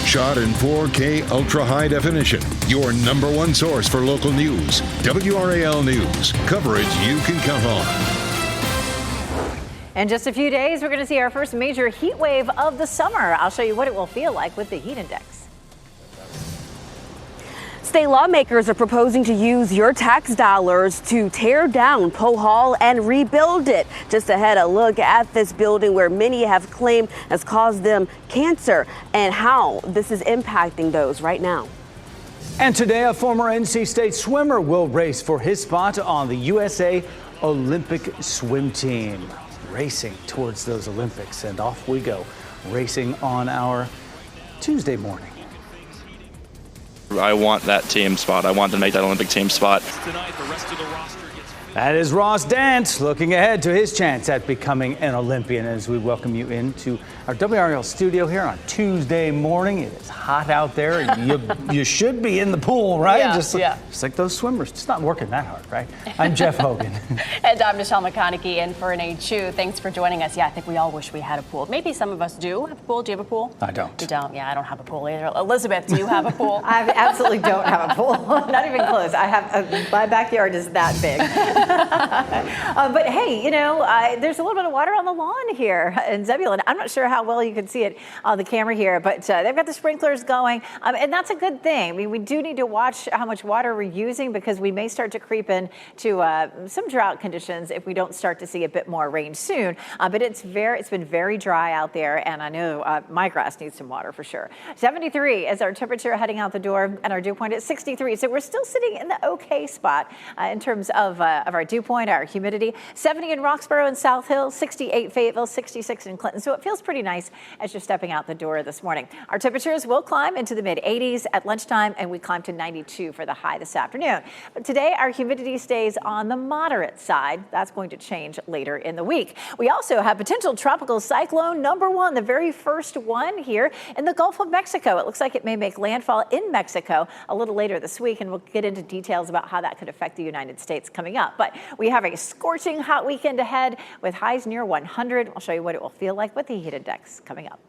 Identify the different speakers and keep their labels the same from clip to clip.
Speaker 1: Shot in 4K ultra high definition. Your number one source for local news. WRAL News. Coverage you can count on.
Speaker 2: In just a few days, we're going to see our first major heat wave of the summer. I'll show you what it will feel like with the heat index.
Speaker 3: State lawmakers are proposing to use your tax dollars to tear down Poe Hall and rebuild it. Just ahead, a look at this building where many have claimed has caused them cancer and how this is impacting those right now.
Speaker 4: And today, a former NC State swimmer will race for his spot on the USA Olympic swim team. Racing towards those Olympics, and off we go, racing on our Tuesday morning.
Speaker 5: I want that team spot. I want to make that Olympic team spot.
Speaker 4: Tonight, the rest of the roster That is Ross Dant looking ahead to his chance at becoming an Olympian as we welcome you into our WRAL studio here on Tuesday morning. It is hot out there. You should be in the pool, right?
Speaker 6: Yeah,
Speaker 4: just like those swimmers. It's not working that hard, right? I'm Jeff Hogan.
Speaker 6: And I'm Michelle McConaughey in for Renee Chu. Thanks for joining us. Yeah, I think we all wish we had a pool. Maybe some of us do have a pool. Do you have a pool?
Speaker 4: I don't.
Speaker 6: You don't? Yeah, I don't have a pool either. Elizabeth, do you have a pool?
Speaker 2: I absolutely don't have a pool. Not even close. I have my backyard is that big. But hey, you know, there's a little bit of water on the lawn here in Zebulon. I'm not sure how well you can see it on the camera here, but they've got the sprinklers going, and that's a good thing. I mean, we do need to watch how much water we're using because we may start to creep into some drought conditions if we don't start to see a bit more rain soon. But it's been very dry out there, and I know my grass needs some water for sure. 73 is our temperature heading out the door, and our dew point is 63. So we're still sitting in the okay spot in terms of our dew point, our humidity. 70 in Roxborough and South Hill, 68 Fayetteville, 66 in Clinton. So it feels pretty nice as you're stepping out the door this morning. Our temperatures will climb into the mid-80s at lunchtime, and we climb to 92 for the high this afternoon. But today, our humidity stays on the moderate side. That's going to change later in the week. We also have potential tropical cyclone number 1, the very first one here in the Gulf of Mexico. It looks like it may make landfall in Mexico a little later this week, and we'll get into details about how that could affect the United States coming up. But we have a scorching hot weekend ahead with highs near 100. I'll show you what it will feel like with the heat index coming up.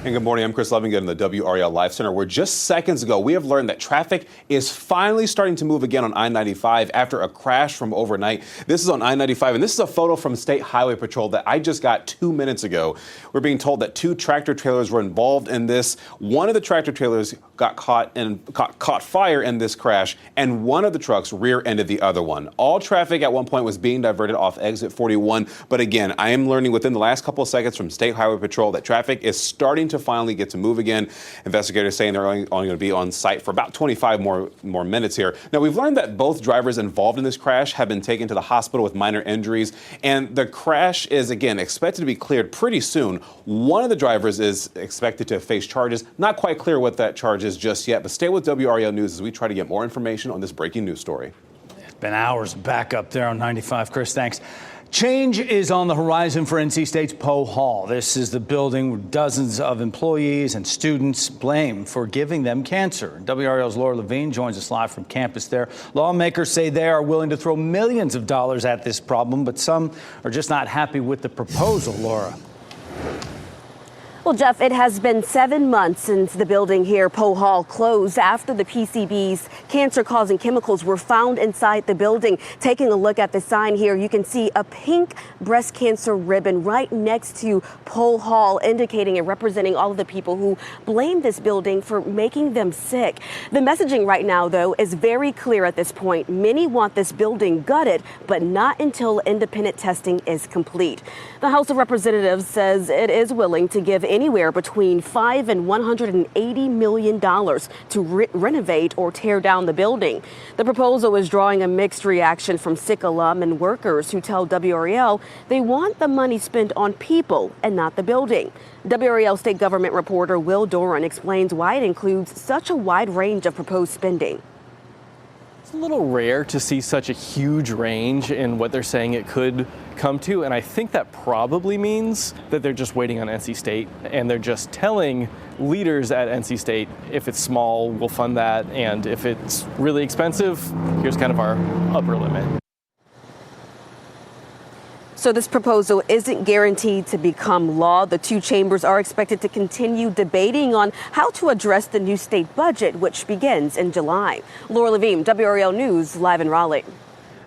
Speaker 7: And good morning, I'm Chris Levingood in the WRAL Live Center, where just seconds ago we have learned that traffic is finally starting to move again on I-95 after a crash from overnight. This is on I-95, and this is a photo from State Highway Patrol that I just got 2 minutes ago. We're being told that 2 tractor trailers were involved in this. One of the tractor trailers got caught fire in this crash, and one of the trucks rear-ended the other one. All traffic at one point was being diverted off exit 41, but again, I am learning within the last couple of seconds from State Highway Patrol that traffic is starting to finally get to move again. Investigators saying they're only going to be on site for about 25 more minutes here. Now, we've learned that both drivers involved in this crash have been taken to the hospital with minor injuries, and the crash is, again, expected to be cleared pretty soon. One of the drivers is expected to face charges. Not quite clear what that charge is just yet, but stay with WRAL News as we try to get more information on this breaking news story.
Speaker 4: It's been hours back up there on 95. Chris, thanks. Change is on the horizon for NC State's Poe Hall. This is the building where dozens of employees and students blame for giving them cancer. WRAL's Laura Levine joins us live from campus there. Lawmakers say they are willing to throw millions of dollars at this problem, but some are just not happy with the proposal, Laura.
Speaker 3: Well, Jeff, it has been 7 months since the building here, Poe Hall, closed after the PCB's cancer-causing chemicals were found inside the building. Taking a look at the sign here, you can see a pink breast cancer ribbon right next to Poe Hall, indicating and representing all of the people who blame this building for making them sick. The messaging right now, though, is very clear at this point. Many want this building gutted, but not until independent testing is complete. The House of Representatives says it is willing to give anywhere between $5 and $180 million to renovate or tear down the building. The proposal is drawing a mixed reaction from sick alum and workers who tell WRAL they want the money spent on people and not the building. WRAL state government reporter Will Doran explains why it includes such a wide range of proposed spending.
Speaker 8: It's a little rare to see such a huge range in what they're saying it could come to, and I think that probably means that they're just waiting on NC State, and they're just telling leaders at NC State, if it's small, we'll fund that, and if it's really expensive, here's kind of our upper limit.
Speaker 3: So this proposal isn't guaranteed to become law. The two chambers are expected to continue debating on how to address the new state budget, which begins in July. Laura Levine, WRAL News, live in Raleigh.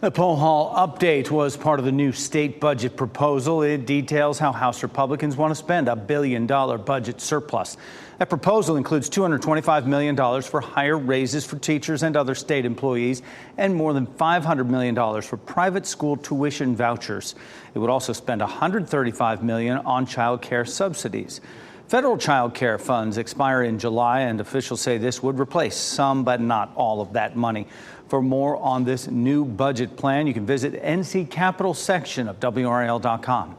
Speaker 4: The poll hall update was part of the new state budget proposal. It details how House Republicans want to spend $1 billion budget surplus. That proposal includes $225 million for higher raises for teachers and other state employees and more than $500 million for private school tuition vouchers. It would also spend $135 million on child care subsidies. Federal child care funds expire in July, and officials say this would replace some but not all of that money. For more on this new budget plan, you can visit NC Capitol section of WRAL.com.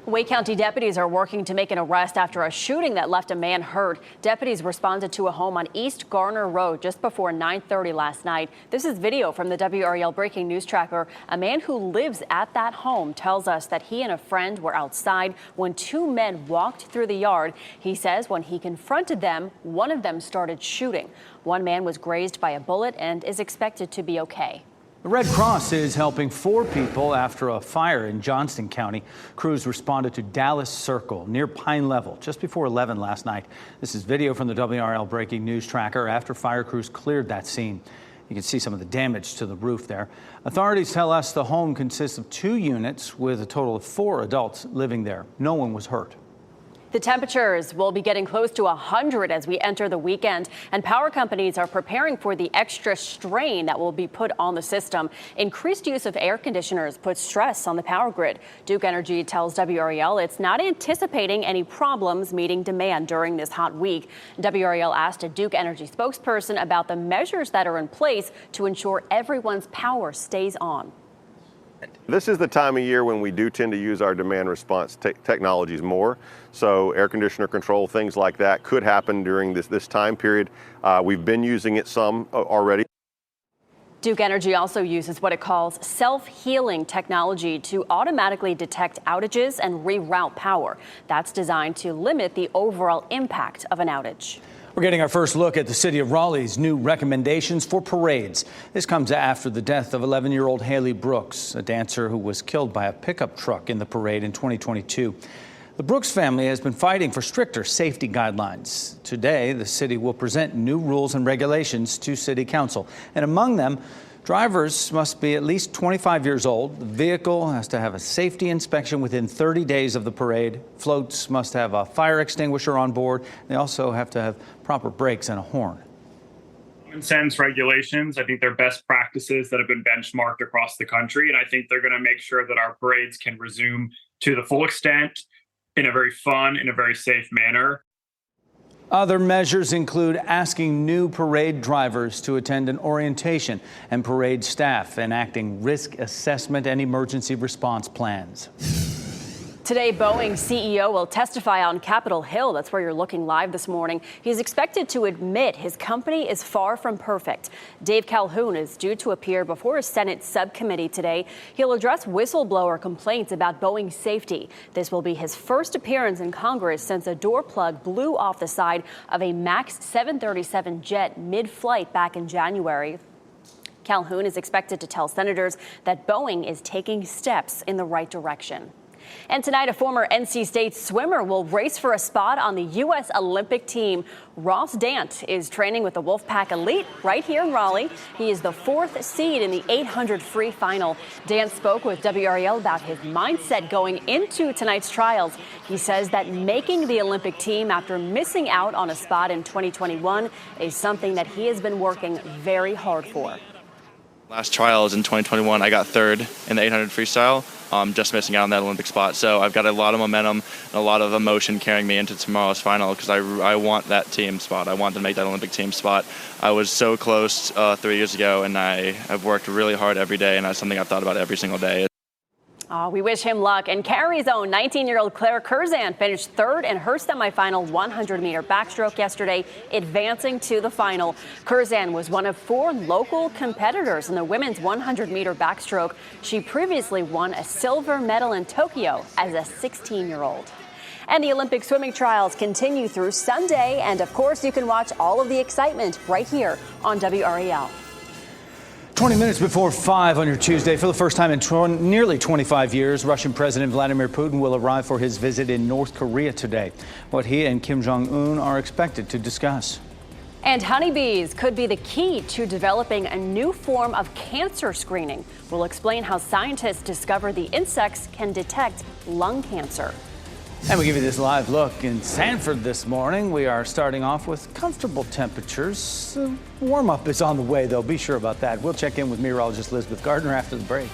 Speaker 6: Wake County deputies are working to make an arrest after a shooting that left a man hurt. Deputies responded to a home on East Garner Road just before 9:30 last night. This is video from the WRAL breaking news tracker. A man who lives at that home tells us that he and a friend were outside when two men walked through the yard. He says when he confronted them, one of them started shooting. One man was grazed by a bullet and is expected to be okay.
Speaker 4: The Red Cross is helping 4 people after a fire in Johnston County. Crews responded to Dallas Circle near Pine Level just before 11 last night. This is video from the WRAL breaking news tracker after fire crews cleared that scene. You can see some of the damage to the roof there. Authorities tell us the home consists of 2 units with a total of 4 adults living there. No one was hurt.
Speaker 6: The temperatures will be getting close to 100 as we enter the weekend, and power companies are preparing for the extra strain that will be put on the system. Increased use of air conditioners puts stress on the power grid. Duke Energy tells WRAL it's not anticipating any problems meeting demand during this hot week. WRAL asked a Duke Energy spokesperson about the measures that are in place to ensure everyone's power stays on.
Speaker 9: This is the time of year when we do tend to use our demand response technologies more. So air conditioner control, things like that could happen during this time period. We've been using it some already.
Speaker 6: Duke Energy also uses what it calls self-healing technology to automatically detect outages and reroute power. That's designed to limit the overall impact of an outage.
Speaker 4: We're getting our first look at the city of Raleigh's new recommendations for parades. This comes after the death of 11-year-old Haley Brooks, a dancer who was killed by a pickup truck in the parade in 2022. The Brooks family has been fighting for stricter safety guidelines. Today, the city will present new rules and regulations to City Council, and among them, drivers must be at least 25 years old. The vehicle has to have a safety inspection within 30 days of the parade. Floats must have a fire extinguisher on board. They also have to have proper brakes and a horn.
Speaker 10: Common sense regulations. I think they're best practices that have been benchmarked across the country. And I think they're going to make sure that our parades can resume to the full extent in a very fun, in a very safe manner.
Speaker 4: Other measures include asking new parade drivers to attend an orientation and parade staff enacting risk assessment and emergency response plans.
Speaker 6: Today, Boeing CEO will testify on Capitol Hill. That's where you're looking live this morning. He's expected to admit his company is far from perfect. Dave Calhoun is due to appear before a Senate subcommittee today. He'll address whistleblower complaints about Boeing's safety. This will be his first appearance in Congress since a door plug blew off the side of a MAX 737 jet mid-flight back in January. Calhoun is expected to tell senators that Boeing is taking steps in the right direction. And tonight, a former NC State swimmer will race for a spot on the U.S. Olympic team. Ross Dant is training with the Wolfpack Elite right here in Raleigh. He is the 4th seed in the 800 free final. Dant spoke with WRAL about his mindset going into tonight's trials. He says that making the Olympic team after missing out on a spot in 2021 is something that he has been working very hard for.
Speaker 5: Last trials in 2021, I got 3rd in the 800 freestyle, just missing out on that Olympic spot. So I've got a lot of momentum and a lot of emotion carrying me into tomorrow's final because I want that team spot. I want to make that Olympic team spot. I was so close 3 years ago, and I have worked really hard every day, and that's something I've thought about every single day.
Speaker 6: Oh, we wish him luck. And Carrie's own 19-year-old Claire Curzan finished 3rd in her semifinal 100-meter backstroke yesterday, advancing to the final. Curzan was one of 4 local competitors in the women's 100-meter backstroke. She previously won a silver medal in Tokyo as a 16-year-old. And the Olympic swimming trials continue through Sunday. And, of course, you can watch all of the excitement right here on WRAL.
Speaker 4: 20 minutes before 5 on your Tuesday, for the first time in nearly 25 years, Russian President Vladimir Putin will arrive for his visit in North Korea today. What he and Kim Jong-un are expected to discuss.
Speaker 6: And honeybees could be the key to developing a new form of cancer screening. We'll explain how scientists discover the insects can detect lung cancer.
Speaker 4: And we give you this live look in Sanford this morning. We are starting off with comfortable temperatures. Warm-up is on the way, though. Be sure about that. We'll check in with meteorologist Elizabeth Gardner after the break.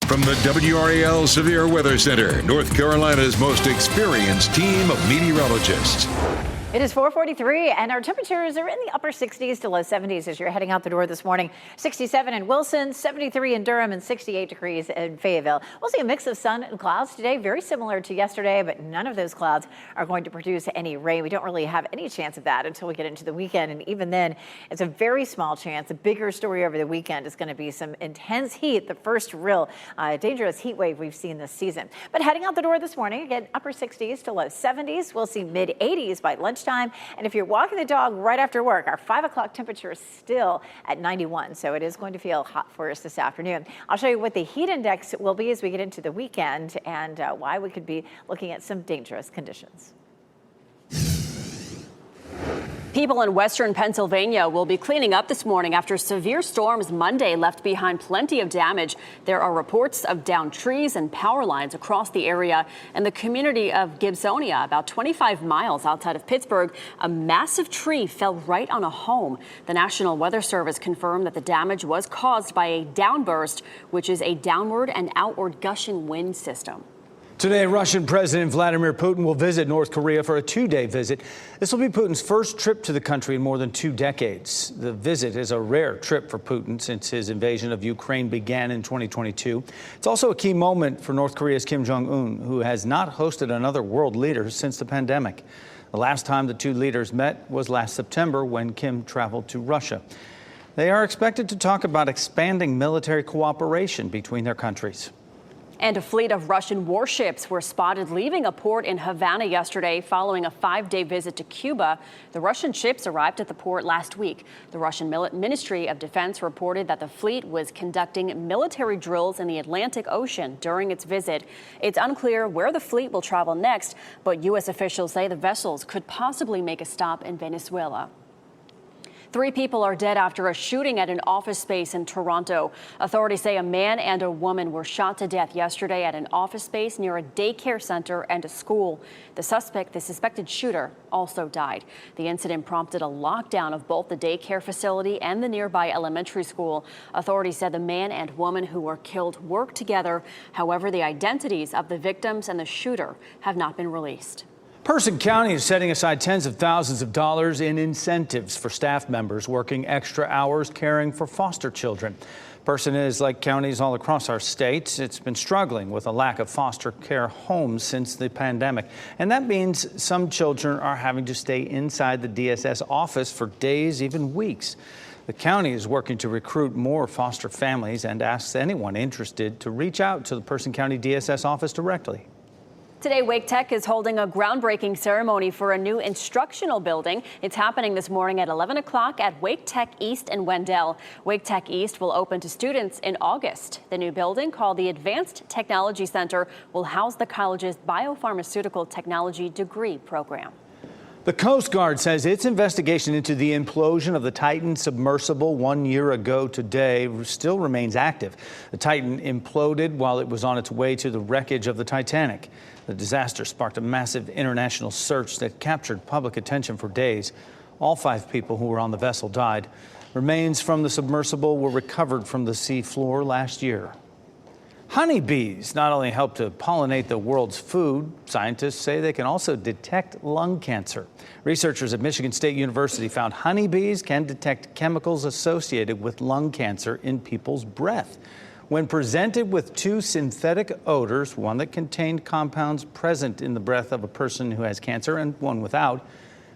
Speaker 1: From the WRAL Severe Weather Center, North Carolina's most experienced team of meteorologists.
Speaker 2: It is 4:43, and our temperatures are in the upper 60s to low 70s as you're heading out the door this morning. 67 in Wilson, 73 in Durham, and 68 degrees in Fayetteville. We'll see a mix of sun and clouds today, very similar to yesterday, but none of those clouds are going to produce any rain. We don't really have any chance of that until we get into the weekend, and even then, it's a very small chance. A bigger story over the weekend is going to be some intense heat, the first real dangerous heat wave we've seen this season. But heading out the door this morning, again, upper 60s to low 70s. We'll see mid-80s by lunchtime. And if you're walking the dog right after work, our 5 o'clock temperature is still at 91. So it is going to feel hot for us this afternoon. I'll show you what the heat index will be as we get into the weekend and why we could be looking at some dangerous conditions.
Speaker 6: People in western Pennsylvania will be cleaning up this morning after severe storms Monday left behind plenty of damage. There are reports of downed trees and power lines across the area. And the community of Gibsonia, about 25 miles outside of Pittsburgh, a massive tree fell right on a home. The National Weather Service confirmed that the damage was caused by a downburst, which is a downward and outward gushing wind system.
Speaker 4: Today, Russian President Vladimir Putin will visit North Korea for a two-day visit. This will be Putin's first trip to the country in more than 2 decades. The visit is a rare trip for Putin since his invasion of Ukraine began in 2022. It's also a key moment for North Korea's Kim Jong-un, who has not hosted another world leader since the pandemic. The last time the two leaders met was last September when Kim traveled to Russia. They are expected to talk about expanding military cooperation between their countries.
Speaker 6: And a fleet of Russian warships were spotted leaving a port in Havana yesterday following a 5-day visit to Cuba. The Russian ships arrived at the port last week. The Russian Ministry of Defense reported that the fleet was conducting military drills in the Atlantic Ocean during its visit. It's unclear where the fleet will travel next, but U.S. officials say the vessels could possibly make a stop in Venezuela. 3 people are dead after a shooting at an office space in Toronto. Authorities say a man and a woman were shot to death yesterday at an office space near a daycare center and a school. The suspected shooter, also died. The incident prompted a lockdown of both the daycare facility and the nearby elementary school. Authorities said the man and woman who were killed worked together. However, the identities of the victims and the shooter have not been released.
Speaker 4: Person County is setting aside tens of thousands of dollars in incentives for staff members working extra hours caring for foster children. Person is, like counties all across our state, it's been struggling with a lack of foster care homes since the pandemic. And that means some children are having to stay inside the DSS office for days, even weeks. The county is working to recruit more foster families and asks anyone interested to reach out to the Person County DSS office directly.
Speaker 6: Today, Wake Tech is holding a groundbreaking ceremony for a new instructional building. It's happening this morning at 11 o'clock at Wake Tech East in Wendell. Wake Tech East will open to students in August. The new building, called the Advanced Technology Center, will house the college's biopharmaceutical technology degree program.
Speaker 4: The Coast Guard says its investigation into the implosion of the Titan submersible 1 year ago today still remains active. The Titan imploded while it was on its way to the wreckage of the Titanic. The disaster sparked a massive international search that captured public attention for days. All 5 people who were on the vessel died. Remains from the submersible were recovered from the sea floor last year. Honeybees not only help to pollinate the world's food, scientists say they can also detect lung cancer. Researchers at Michigan State University found honeybees can detect chemicals associated with lung cancer in people's breath. When presented with 2 synthetic odors, one that contained compounds present in the breath of a person who has cancer and one without,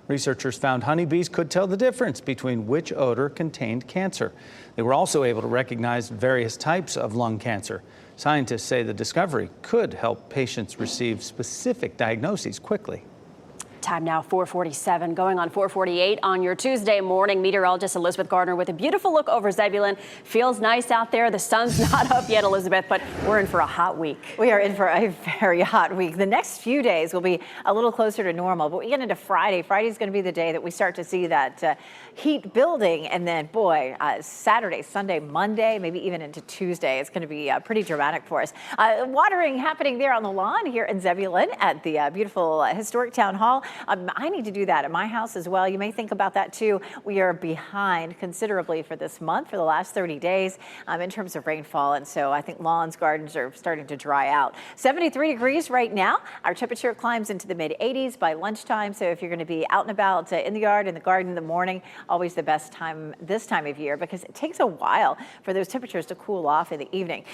Speaker 4: researchers found honeybees could tell the difference between which odor contained cancer. They were also able to recognize various types of lung cancer. Scientists say the discovery could help patients receive specific diagnoses quickly.
Speaker 6: Time now 4:47, going on 4:48 on your Tuesday morning. Meteorologist Elizabeth Gardner with a beautiful look over Zebulon. Feels nice out there. The sun's not up yet, Elizabeth, but we're in for a hot week.
Speaker 2: We are in for a very hot week. The next few days will be a little closer to normal, but we get into Friday. Friday's going to be the day that we start to see that heat building, and then Saturday, Sunday, Monday, maybe even into Tuesday. It's going to be pretty dramatic for us. Watering happening there on the lawn here in Zebulon at the beautiful historic town hall. I need to do that at my house as well. You may think about that too. We are behind considerably for this month, for the last 30 days in terms of rainfall. And so I think lawns, gardens are starting to dry out. 73 degrees right now. Our temperature climbs into the mid 80s by lunchtime. So if you're going to be out and about in the yard, in the garden in the morning, always the best time this time of year, because it takes a while for those temperatures to cool off in the evening.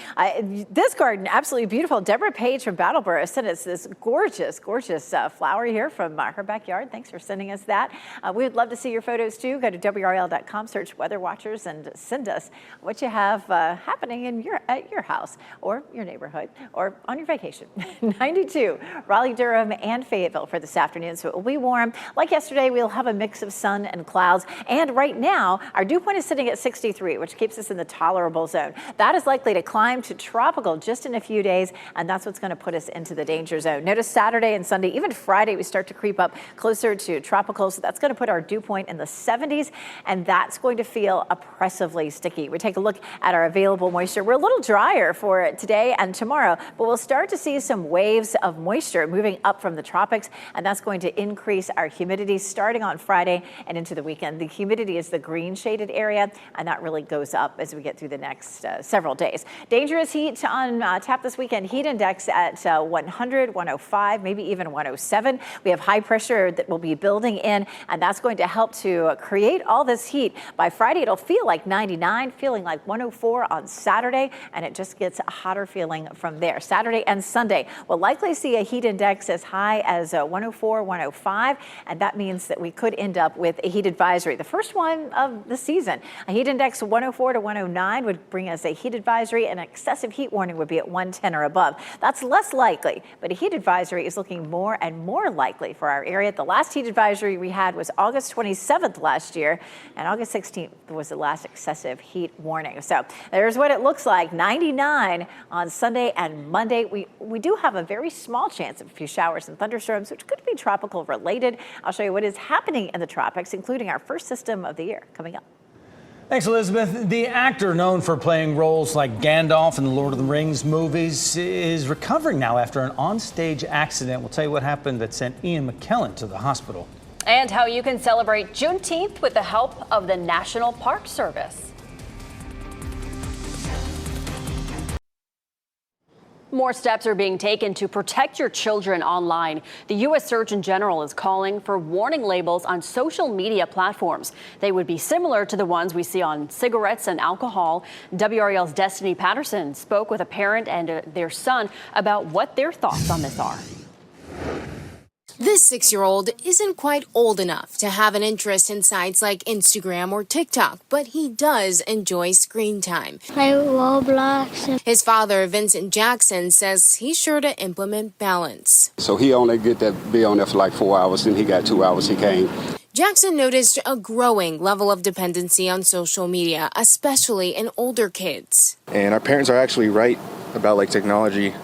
Speaker 2: This garden, absolutely beautiful. Deborah Page from Brattleboro sent us this gorgeous flower here from her backyard. Thanks for sending us that. We would love to see your photos too. Go to WRAL.com, search Weather Watchers, and send us what you have happening at your house or your neighborhood or on your vacation. 92, Raleigh, Durham, and Fayetteville for this afternoon, so it will be warm. Like yesterday, we'll have a mix of sun and clouds. And right now, our dew point is sitting at 63, which keeps us in the tolerable zone. That is likely to climb to tropical just in a few days, and that's what's going to put us into the danger zone. Notice Saturday and Sunday, even Friday, we start to creep up closer to tropical, so that's going to put our dew point in the 70s, and that's going to feel oppressively sticky. We take a look at our available moisture. We're a little drier for today and tomorrow, but we'll start to see some waves of moisture moving up from the tropics, and that's going to increase our humidity starting on Friday and into the weekend. The humidity is the green shaded area, and that really goes up as we get through the next several days. Dangerous heat on tap this weekend. Heat index at 100, 105, maybe even 107. We have high pressure that will be building in, and that's going to help to create all this heat. By Friday, it'll feel like 99, feeling like 104 on Saturday, and it just gets a hotter feeling from there. Saturday and Sunday, we'll likely see a heat index as high as 104, 105, and that means that we could end up with a heat advisory, the first one of the season. A heat index 104 to 109 would bring us a heat advisory, and excessive heat warning would be at 110 or above. That's less likely, but a heat advisory is looking more and more likely for our area. The last heat advisory we had was August 27th last year, and August 16th was the last excessive heat warning. So there's what it looks like. 99 on Sunday and Monday. We do have a very small chance of a few showers and thunderstorms, which could be tropical related. I'll show you what is happening in the tropics, including our first system of the year coming up.
Speaker 4: Thanks, Elizabeth. The actor known for playing roles like Gandalf in the Lord of the Rings movies is recovering now after an onstage accident. We'll tell you what happened that sent Ian McKellen to the hospital.
Speaker 6: And how you can celebrate Juneteenth with the help of the National Park Service. More steps are being taken to protect your children online. The U.S. Surgeon General is calling for warning labels on social media platforms. They would be similar to the ones we see on cigarettes and alcohol. WRAL's Destiny Patterson spoke with a parent and their son about what their thoughts on this are.
Speaker 11: This 6-year-old isn't quite old enough to have an interest in sites like Instagram or TikTok, but he does enjoy screen time.
Speaker 12: Play Roblox.
Speaker 11: His father, Vincent Jackson, says he's sure to implement balance.
Speaker 13: So he only get that be on there for like 4 hours, then he got 2 hours he came.
Speaker 11: Jackson noticed a growing level of dependency on social media, especially in older kids.
Speaker 14: And our parents are actually right about like technology.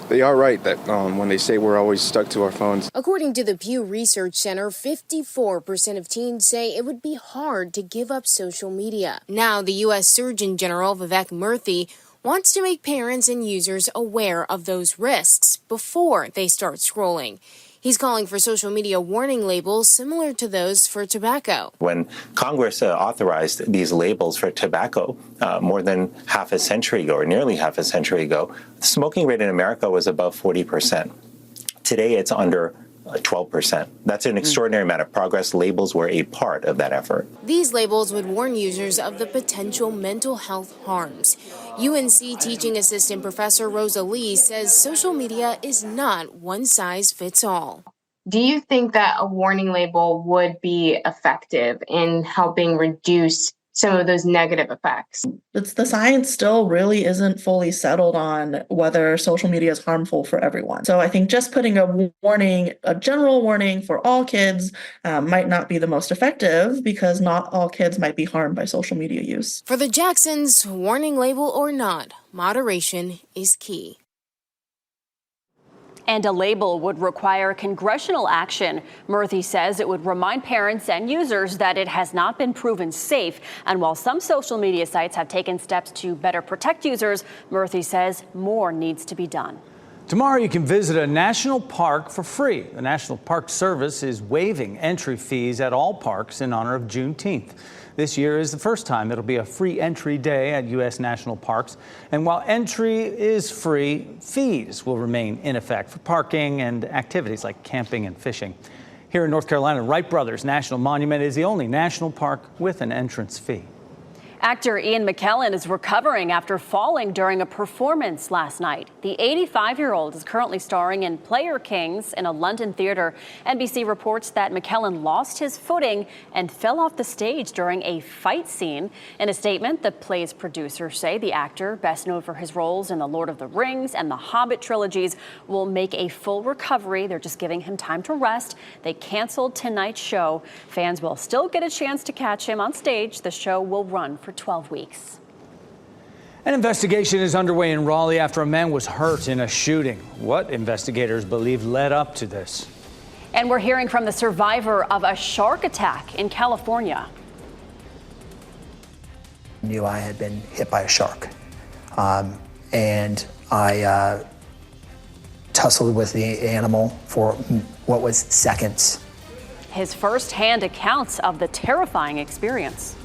Speaker 14: They are right that when they say we're always stuck to our phones.
Speaker 11: According to the Pew Research Center, 54% of teens say it would be hard to give up social media. Now, the U.S. Surgeon General Vivek Murthy wants to make parents and users aware of those risks before they start scrolling. He's calling for social media warning labels similar to those for tobacco.
Speaker 15: When Congress authorized these labels for tobacco more than half a century ago, or nearly half a century ago, the smoking rate in America was above 40%. Today, it's under 12%. That's an extraordinary amount of progress. Labels were a part of that effort.
Speaker 11: These labels would warn users of the potential mental health harms. UNC teaching assistant Professor Rosa Lee says social media is not one size fits all.
Speaker 16: Do you think that a warning label would be effective in helping reduce some of those negative effects.
Speaker 17: The science still really isn't fully settled on whether social media is harmful for everyone. So I think just putting a warning, a general warning for all kids might not be the most effective because not all kids might be harmed by social media use.
Speaker 11: For the Jacksons, warning label or not, moderation is key.
Speaker 6: And a label would require congressional action. Murthy says it would remind parents and users that it has not been proven safe. And while some social media sites have taken steps to better protect users, Murthy says more needs to be done.
Speaker 4: Tomorrow you can visit a national park for free. The National Park Service is waiving entry fees at all parks in honor of Juneteenth. This year is the first time it'll be a free entry day at U.S. national parks. And while entry is free, fees will remain in effect for parking and activities like camping and fishing. Here in North Carolina, Wright Brothers National Monument is the only national park with an entrance fee.
Speaker 6: Actor Ian McKellen is recovering after falling during a performance last night. The 85-year-old is currently starring in Player Kings in a London theater. NBC reports that McKellen lost his footing and fell off the stage during a fight scene. In a statement, the play's producers say the actor, best known for his roles in The Lord of the Rings and the Hobbit trilogies, will make a full recovery. They're just giving him time to rest. They canceled tonight's show. Fans will still get a chance to catch him on stage. The show will run for 12 weeks.
Speaker 4: An investigation is underway in Raleigh after a man was hurt in a shooting. What investigators believe led up to this?
Speaker 6: And we're hearing from the survivor of a shark attack in California.
Speaker 18: I knew I had been hit by a shark, and I tussled with the animal for what was seconds.
Speaker 6: His first-hand accounts of the terrifying experience.